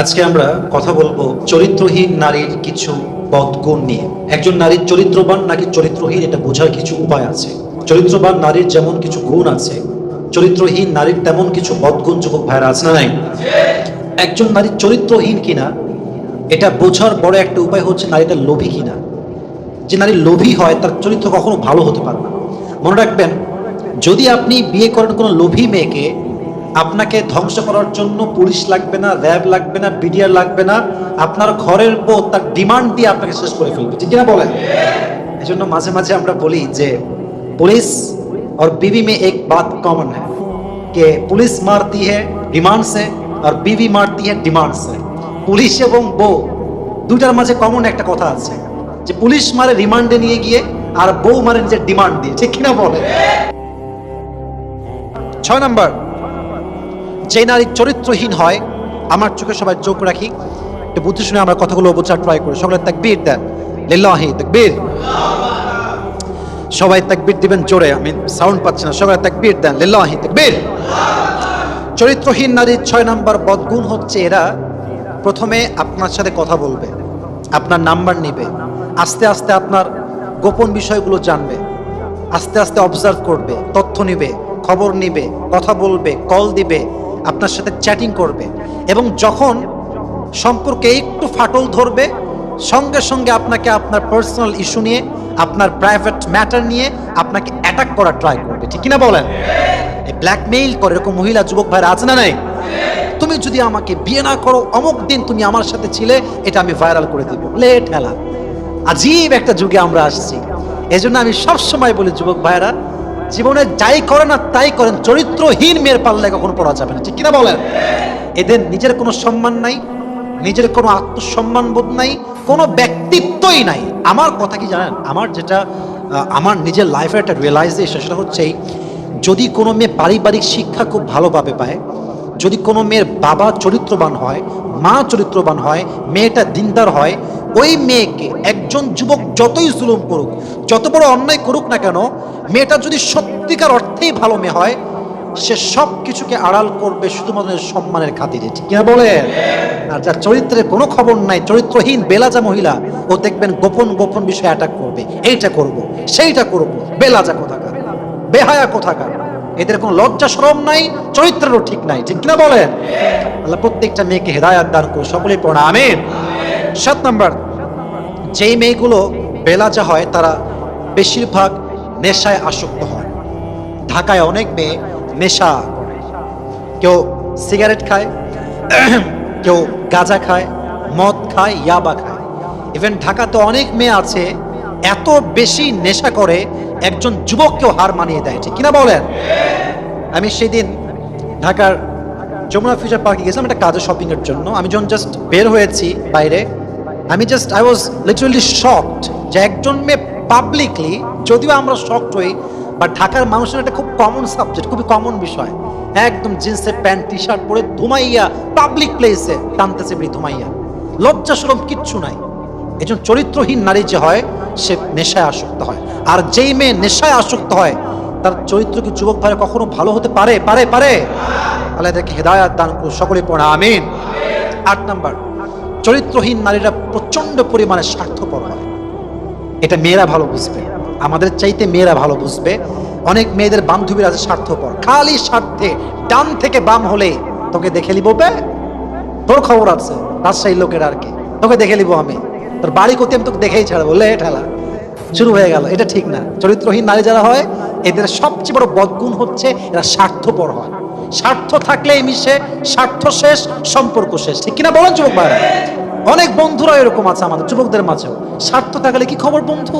আজকে আমরা কথা বলবো চরিত্রহীন নারীর কিছু বদগুণ নিয়ে। একজন নারীর চরিত্রবান নাকি চরিত্রহীন এটা বোঝার কিছু উপায় আছে। চরিত্রবান নারীর যেমন কিছু গুণ আছে, চরিত্রহীন নারীর তেমন কিছু বদগুণ যুবক ভাইরা আছে না নাই? একজন নারী চরিত্রহীন কিনা এটা বোঝার বড় একটা উপায় হচ্ছে নারীটা লোভী কিনা। যে নারী লোভী হয় তার চরিত্র কখনো ভালো হতে পারে না। মনে রাখবেন, যদি আপনি বিয়ে করেন কোনো লোভী মেয়েকে, আপনাকে ধ্বংস করার জন্য পুলিশ লাগবে না, র্যাব লাগবে না, বিডিআর লাগবে না, আপনার ঘরের বউ তার ডিমান্ড দিয়ে আপনাকে শেষ করে ফেলবে, ঠিক কিনা বলেন? এই জন্য মাঝে মাঝে আমরা বলি যে पुलिस और बीवी में एक बात कॉमन है कि पुलिस मारती है डिमांड से और बीवी मारती है डिमांड से। পুলিশ এবং বউ দুইটার মাঝে কমন একটা কথা আছে যে পুলিশ মারে রিমান্ডে নিয়ে গিয়ে আর বউ মারে নিজের ডিমান্ড দিয়ে, ঠিক কিনা বলে? 6 নাম্বার, যে নারী চরিত্রহীন হয়, আমার চোখে সবাই চোখ রাখি, একটু বুদ্ধি শুনে আমরা কথাগুলো বোঝার ট্রাই করি। সকলে তাকবীর দেন, লিল্লাহি তাকবীর। সবাই তাকবীর দিবেন জোরে, আমি সাউন্ড পাচ্ছি না। সবাই তাকবীর দেন, লিল্লাহি তাকবীর। চরিত্রহীন নারীর 6 নাম্বার বদগুণ হচ্ছে এরা প্রথমে আপনার সাথে কথা বলবে, আপনার নাম্বার নিবে, আস্তে আস্তে আপনার গোপন বিষয়গুলো জানবে, আস্তে আস্তে অবজার্ভ করবে, তথ্য নিবে, খবর নিবে, কথা বলবে, কল দিবে, আপনার সাথে চ্যাটিং করবে, এবং যখন সম্পর্কে একটু ফাটল ধরবে সঙ্গে সঙ্গে আপনাকে আপনার পার্সোনাল ইস্যু নিয়ে, আপনার প্রাইভেট ম্যাটার নিয়ে আপনাকে অ্যাটাক করার ট্রাই করবে, ঠিক কিনা বলেন? এই ব্ল্যাকমেইল করে এরকম মহিলা যুবক ভাইরা আছে না নাই? তুমি যদি আমাকে বিয়ে না করো অমুক দিন তুমি আমার সাথে ছিলে, এটা আমি ভাইরাল করে দিব, লেট ঠেলা। আজীব একটা যুগে আমরা আসছি। এই জন্য আমি সবসময় বলি যুবক ভাইরা, জীবনে যাই করেন না তাই করেন, চরিত্রহীন মেয়ের পাল্লায় কখনো পড়া যাবে না, ঠিক কিনা বলেন? এদের নিজের কোনো সম্মান নাই, নিজের কোনো আত্মসম্মান বোধ নাই, কোনো ব্যক্তিত্বই নাই। আমার কথা কি জানেন, আমার নিজের লাইফের একটা রিয়েলাইজেশন, সেটা হচ্ছে যদি কোনো মেয়ে পারিবারিক শিক্ষা খুব ভালোভাবে পায়, যদি কোনো মেয়ের বাবা চরিত্রবান হয়, মা চরিত্রবান হয়, মেয়েটা দিনদার হয়, ওই মেয়েকে একজন যুবক যতই জুলুম করুক, যত বড় অন্যায় করুক না কেন, মেয়েটা যদি সত্যিকার অর্থেই ভালো মেয়ে হয়, সে সব কিছুকে আড়াল করবে শুধুমাত্র সম্মানের খাতিরে, ঠিক কিনা বলে? আর যার চরিত্রের কোনো খবর নাই, চরিত্রহীন বেলাজা মহিলা, ও দেখবেন গোপন গোপন বিষয়ে অ্যাটাক করবে, এইটা করব, সেইটা করব, বেলাজা কোথাকার, বেহায়া কোথাকার। এদের কোনো লজ্জা শরম নাই, চরিত্রেরও ঠিক নাই, ঠিক কিনা বলেন? আল্লাহ প্রত্যেকটা মেয়েকে হেদায়াত দান করুন, সকলেই পড়া আমিন। 7 নাম্বার, যেই মেয়েগুলো বেলাজা হয় তারা বেশিরভাগ নেশায় আসক্ত হয়। ঢাকায় অনেক মেয়ে নেশা, কেউ সিগারেট খায়, কেউ গাঁজা খায়, মদ খায়, ইয়াবা খায়। ইভেন ঢাকাতে অনেক মেয়ে আছে এত বেশি নেশা করে একজন যুবককেও হার মানিয়ে দেয়, ঠিক কিনা বলেন? আমি সেদিন ঢাকার যমুনা ফিউচার পার্কে গেছিলাম একটা কাজে শপিং এর জন্য। আমি যখন জাস্ট বের হয়েছি বাইরে, আই ওয়াজ লিটারালি শকড যে একজন মেয়ে পাবলিকলি, যদিও আমরা শকড হই, বা ঢাকার মানুষের একটা খুব কমন সাবজেক্ট, খুবই কমন বিষয়, একদম জিন্সের প্যান্ট টি শার্ট পরে ধুমাইয়া পাবলিক প্লেসে টানতেছে বিড়ি, ধুমাইয়া, লজ্জা শরম কিচ্ছু নাই। একজন চরিত্রহীন নারী যে হয় সে নেশায় আসক্ত হয়। আর যেই মেয়ে নেশায় আসক্ত হয় তার চরিত্র কি যুবক ভাই কখনো ভালো হতে পারে? পারে পারে আল্লাহ এদেরকে হেদায়াত দান করুন, সকলে পড়া আমিন। 8 নাম্বার, চরিত্রহীন নারীরা প্রচন্ড পরিমাণে স্বার্থপর হয়। এটা মেয়েরা ভালো বুঝবে, আমাদের চাইতে মেয়েরা ভালো বুঝবে। অনেক মেয়েদের বান্ধবীরা আছে স্বার্থপর, খালি স্বার্থে, ডান থেকে বাম হলে তোকে দেখে লিব, তোর খবর আছে, রাজশাহী লোকের আর কি, তোকে দেখে লিব আমি, তোর বাড়ি করতে আমি তোকে দেখেই ছাড়বো, লে ঠেলা শুরু হয়ে গেল। এটা ঠিক না। চরিত্রহীন নারী যারা হয় এদের সবচেয়ে বড় বদগুণ হচ্ছে এরা স্বার্থপর হয়। স্বার্থ থাকলে মিশে, স্বার্থ শেষ সম্পর্ক শেষ, ঠিক কিনা বলেন যুবক ভাইরা? অনেক বন্ধুরা এরকম আছে আমাদের যুবকদের মাঝেও, স্বার্থ থাকলে কি খবর বন্ধু,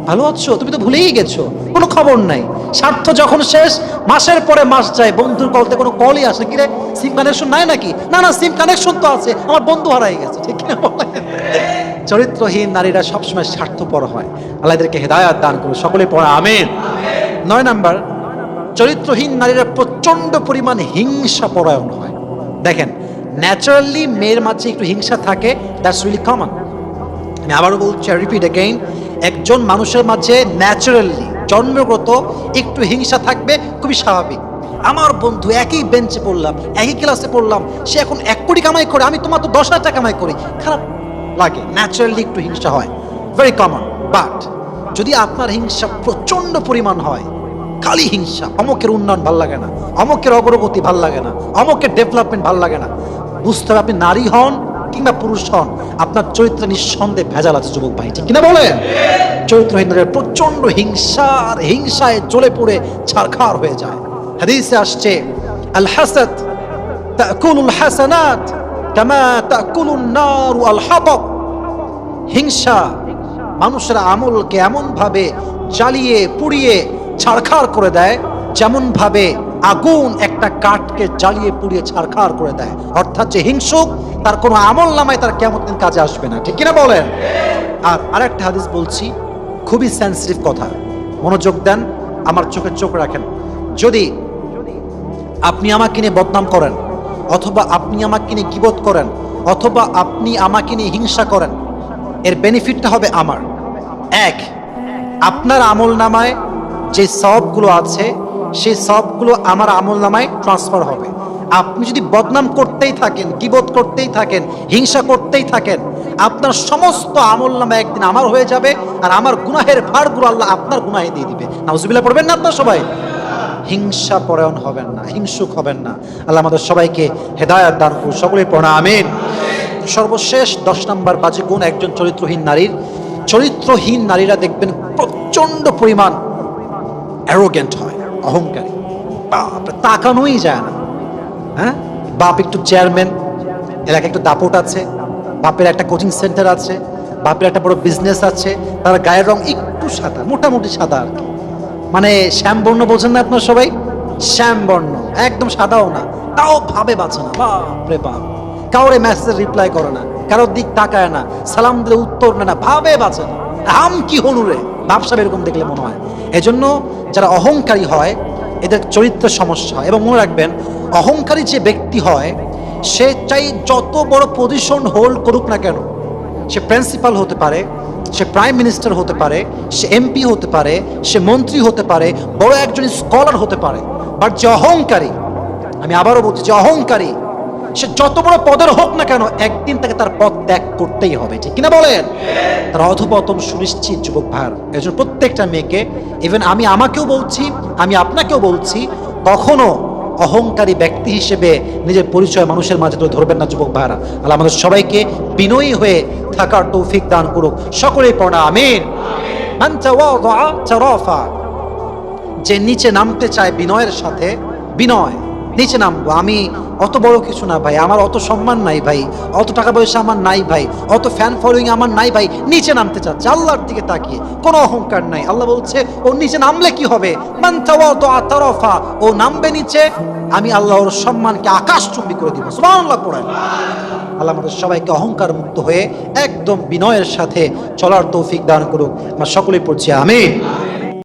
ভালো আছো, তুমি তো ভুলেই গেছো, কোনো খবর নাই। স্বার্থ যখন শেষ, মাসের পরে মাস যায়, বন্ধুর কলতে কোনো কলই আসে, কিরে সিম কানেকশন নাই নাকি? না না, সিম কানেকশন তো আছে, আমার বন্ধু হারাই গেছে, ঠিক কিনা বলেন? চরিত্রহীন নারীরা সবসময় স্বার্থপর হয়। আল্লাহ এদেরকে হেদায়াত দান করুন, সকলে পড়া আমিন। 9 নাম্বার, চরিত্রহীন নারীরা প্রচন্ড পরিমাণ হিংসা পরায়ণ হয়। দেখেন, ন্যাচারালি মেয়ের মাঝে একটু হিংসা থাকে, দ্যাটস রিয়েলি কমন। আমি আবারও বলছি, রিপিট অ্যাগেইন, একজন মানুষের মাঝে ন্যাচারালি জন্মগত একটু হিংসা থাকবে, খুবই স্বাভাবিক। আমার বন্ধু একই বেঞ্চে পড়লাম, একই ক্লাসে পড়লাম, সে এখন 1 কোটি কামাই করে, আমি তোমার তো 10,000 টাকা কামাই করি, খারাপ লাগে, ন্যাচারালি একটু হিংসা হয়, ভেরি কমন। বাট যদি আপনার হিংসা প্রচন্ড পরিমাণ হয়, খালি হিংসা, অমুকের উন্নয়ন ভাল লাগে না, অমুকের অগ্রগতি ভাল লাগে না, অমুকের ডেভেলপমেন্ট ভাল লাগে না, বুঝতে হবে আপনি নারী হন কিংবা পুরুষ হন, আপনার চরিত্রে নিঃসন্দেহে ভেজাল আছে যুবক ভাই, ঠিক কিনা বলেন? চরিত্রহীনদের প্রচন্ড হিংসা আর হিংসায় জ্বলে পড়ে ছারখার হয়ে যায়। হাদিসে আসছে, আল হাসাদ তাকুলুল হাসানাত কামা তাকুলুন নারু আল হাতাব। হিংসা মানুষের আমলকে এমন ভাবে জ্বালিয়ে পুড়িয়ে ছারখার করে দেয়, যেমন ভাবে আগুন একটা কাঠকে জ্বালিয়ে পুড়িয়ে ছারখার করে দেয়। অর্থাৎ যে হিংসুক, তার কোনো আমল নামায় তার কিয়ামত দিন কাজে আসবে না, ঠিক কিনা বলেন? আর আরেকটা হাদিস বলছি, খুবই সেন্সিটিভ কথা, মনোযোগ দেন, আমার চোখে চোখ রাখেন। যদি আপনি আমাকে নিয়ে বদনাম করেন, অথবা আপনি আমাকে নিয়ে গীবত করেন, অথবা আপনি আমাকে নিয়ে হিংসা করেন, এর বেনিফিটটা হবে আমার। এক, আপনার আমল নামায় যে সওয়াবগুলো আছে, সেই সওয়াবগুলো আমার আমল নামায় ট্রান্সফার হবে। আপনি যদি বদনাম করতেই থাকেন, গীবত করতেই থাকেন, হিংসা করতেই থাকেন, আপনার সমস্ত আমল নামা একদিন আমার হয়ে যাবে, আর আমার গুনাহের ভারগুলো আল্লাহ আপনার গুনাহে দিয়ে দিবে। নাউজুবিল্লাহ পড়বেন না আপনার সবাই? হিংসা পরায়ণ হবেন না, হিংসুক হবেন না। আল্লাহ আমাদের সবাইকে হেদায়েত দান করুন, সকলেই পড়া আমিন। সর্বশেষ 10 নম্বর বাজে গুণ একজন চরিত্রহীন নারীর। চরিত্রহীন নারীরা দেখবেন প্রচন্ড পরিমাণ অ্যারোগেন্ট হয়, অহংকারী, বাপরে তাকানোই যায় না। হ্যাঁ, বাপ একটু চেয়ারম্যান, এলাকায় একটু দাপট আছে, বাপের একটা কোচিং সেন্টার আছে, বাপের একটা বড় বিজনেস আছে, তার গায়ের রং একটু সাদা, মোটামুটি সাদা আর কি, মানে শ্যামবর্ণ বোঝেন না আপনার সবাই? শ্যামবর্ণ, একদম সাদাও না, তাও ভাবে বাঁচে না, বাপরে বাপ, কাউরে মেসেজ রিপ্লাই করে না, কারোর দিক তাকায় না, সালাম দিলে উত্তর নেয় না, ভাবে বাঁচে না, আম কি হনুরে ভাবসাব, এরকম দেখলে মনে হয়। এজন্য যারা অহংকারী হয় এদের চরিত্রের সমস্যা হয়। এবং মনে রাখবেন, অহংকারী যে ব্যক্তি হয়, সে চাই যত বড় পজিশন হোল্ড করুক না কেন, সে প্রিন্সিপাল হতে পারে, সে প্রাইম মিনিস্টার হতে পারে, সে এমপি হতে পারে, সে মন্ত্রী হতে পারে, বড় একজন স্কলার হতে পারে, বাট যে অহংকারী, আমি আবারও বলছি, যে অহংকারী, সে যত বড় পদের হোক না কেন, একদিন তাকে তার পদ ত্যাগ করতেই হবে, ঠিক কিনা বলেন? তার অধপতন সুনিশ্চিত যুবক ভাইয়ের। এই জন্য প্রত্যেকটা মেয়েকে, ইভেন আমি আমাকেও বলছি, আমি আপনাকেও বলছি, কখনো অহংকারী ব্যক্তি হিসেবে নিজের পরিচয় মানুষের মাঝে তুলে ধরবেন না যুবক ভাইরা। আল্লাহ আমাদের সবাইকে বিনয়ী হয়ে থাকার তৌফিক দান করুক, সকলেই পড়া আমিন। মান তাওয়াদা তারাফা, যে নিচে নামতে চায় বিনয়ের সাথে, বিনয়, নিচে নামবো, আমি অত বড় কিছু না ভাই, আমার অত সম্মান নাই ভাই, অত টাকা পয়সা আমার নাই ভাই, অত ফ্যান ফলোয়িং আমার নাই ভাই, নিচে নামতে চাচ্ছে আল্লাহর দিকে তাকিয়ে, কোনো অহংকার নাই। আল্লাহ বলছে, ও নিচে নামলে কি হবে? মান তাওয়াদা তারাফা, ও নামবে নিচে, আমি আল্লাহ ওর সম্মানকে আকাশচুম্বী করে দিব। সুবহানাল্লাহ পড়েন। আল্লাহ আমাদের সবাইকে অহংকার মুক্ত হয়ে একদম বিনয়ের সাথে চলার তৌফিক দান করুক। আমরা সকলেই পড়ছি আমিন।